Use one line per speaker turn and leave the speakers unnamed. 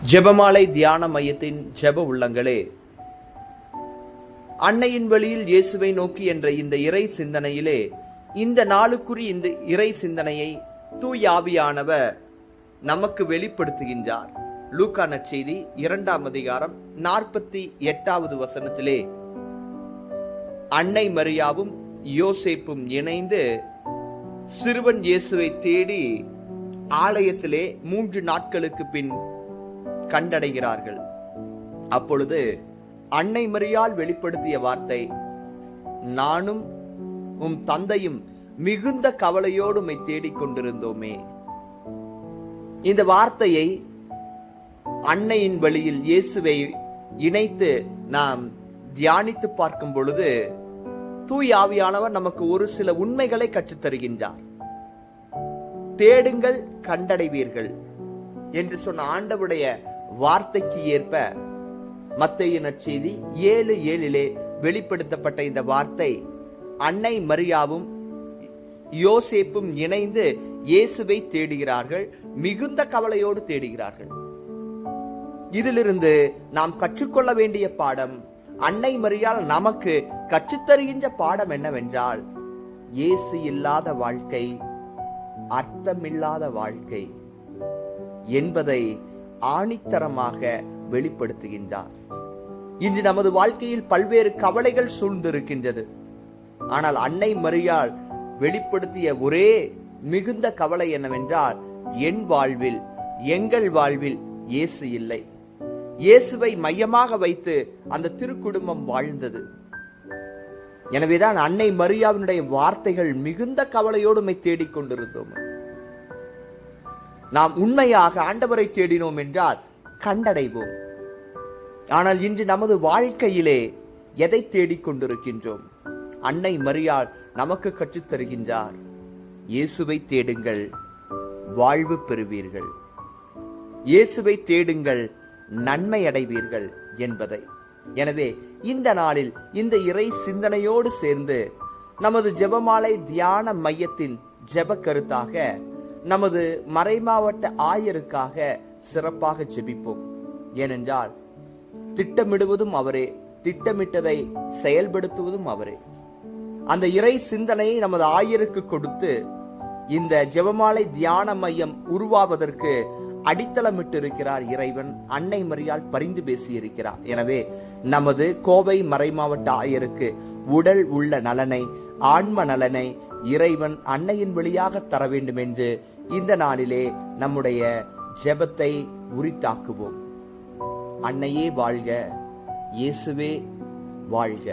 ஜெபமாலை தியான மையத்தின் ஜெப உள்ளங்களே, அன்னையின் வழியில் இயேசுவை நோக்கி என்ற இந்த இறை சிந்தனையிலே இந்த நாளுக்குரிய இந்த இறை சிந்தனையை தூய ஆவியானவர் நமக்கு வெளிப்படுத்துகின்றார். லூக்கா நற்செய்தி 2ஆம் அதிகாரம் 48வது வசனத்திலே, அன்னை மரியாவும் யோசேப்பும் இணைந்து சிறுவன் இயேசுவை தேடி ஆலயத்திலே 3 நாட்களுக்கு பின் கண்டடைகிறார்கள். அப்பொழுது அன்னை மரியாள் வெளிப்படுத்திய வார்த்தை, நானும் உம் தந்தையும் மிகுந்த கவலையோடு உம்மை தேடிக்கொண்டிருந்தோமே. இந்த வார்த்தையை அன்னையின் வழியில் இயேசுவை இணைத்து நாம் தியானித்து பார்க்கும் பொழுது தூய ஆவியானவர் நமக்கு ஒரு சில உண்மைகளை கற்றுத்தருகின்றார். தேடுங்கள் கண்டடைவீர்கள் என்று சொன்ன ஆண்டவருடைய வார்த்தைக்கு ஏற்ப மத்தேயு நற்செய்தி 7:7 வெளிப்படுத்தப்பட்ட இந்த வார்த்தை, அன்னை மரியாவும் யோசேப்பும் இணைந்து இயேசுவை தேடுகிறார்கள், மிகுந்த கவலையோடு தேடுகிறார்கள். இதிலிருந்து நாம் கற்றுக்கொள்ள வேண்டிய பாடம், அன்னை மரியாள் நமக்கு கற்றுத்தருகின்ற பாடம் என்னவென்றால், இயேசு இல்லாத வாழ்க்கை அர்த்தமில்லாத வாழ்க்கை என்பதை ஆணித்தரமாக வெளிப்படுத்துகின்றார். இன்று நமது வாழ்க்கையில் பல்வேறு கவலைகள் சூழ்ந்திருக்கின்றது. ஆனால் அன்னை மரியாள் வெளிப்படுத்திய ஒரே மிகுந்த கவலை என்னவென்றால், என் வாழ்வில், எங்கள் வாழ்வில் இயேசு இல்லை. இயேசுவை மையமாக வைத்து அந்த திருக்குடும்பம் வாழ்ந்தது. எனவேதான் அன்னை மரியாவினுடைய வார்த்தைகள், மிகுந்த கவலையோடு உம்மை தேடிக்கொண்டிருந்தோம். நாம் உண்மையாக ஆண்டவரை தேடினோம் என்றால் கண்டடைவோம். ஆனால் இன்று நமது வாழ்க்கையிலே எதை தேடிக்கொண்டிருக்கின்றோம்? அன்னை மரியாள் நமக்கு கற்றுத்தருகின்றார், இயேசுவை தேடுங்கள், வாழ்வு பெறுவீர்கள். இயேசுவை தேடுங்கள், நன்மை அடைவீர்கள் என்பதை. எனவே இந்த நாளில் இந்த இறை சிந்தனையோடு சேர்ந்து நமது ஜெபமாலை தியான மையத்தின் ஜெப கருத்தாக நமது மறைமாவட்ட ஆயருக்காக சிறப்பாக ஜெபிப்போம். ஏனென்றால் திட்டமிடுவதும் அவரே, திட்டமிட்டதை செயல்படுத்துவதும் அவரே. அந்த இறை சிந்தனையை நமது ஆயருக்கு கொடுத்து இந்த ஜெபமாலை தியான மையம் உருவாவதற்கு அடித்தளமிட்டு இருக்கிறார் இறைவன். அன்னை மரியாள் பரிந்து பேசியிருக்கிறார். எனவே நமது கோவை மறைமாவட்ட ஆயருக்கு உடல் உள்ள நலனை, ஆன்ம நலனை இறைவன் அன்னையின் வழியாக தர வேண்டும் என்று இந்த நாளிலே நம்முடைய ஜெபத்தை உரித்தாக்குவோம். அன்னையே வாழ்க, இயேசுவே வாழ்க.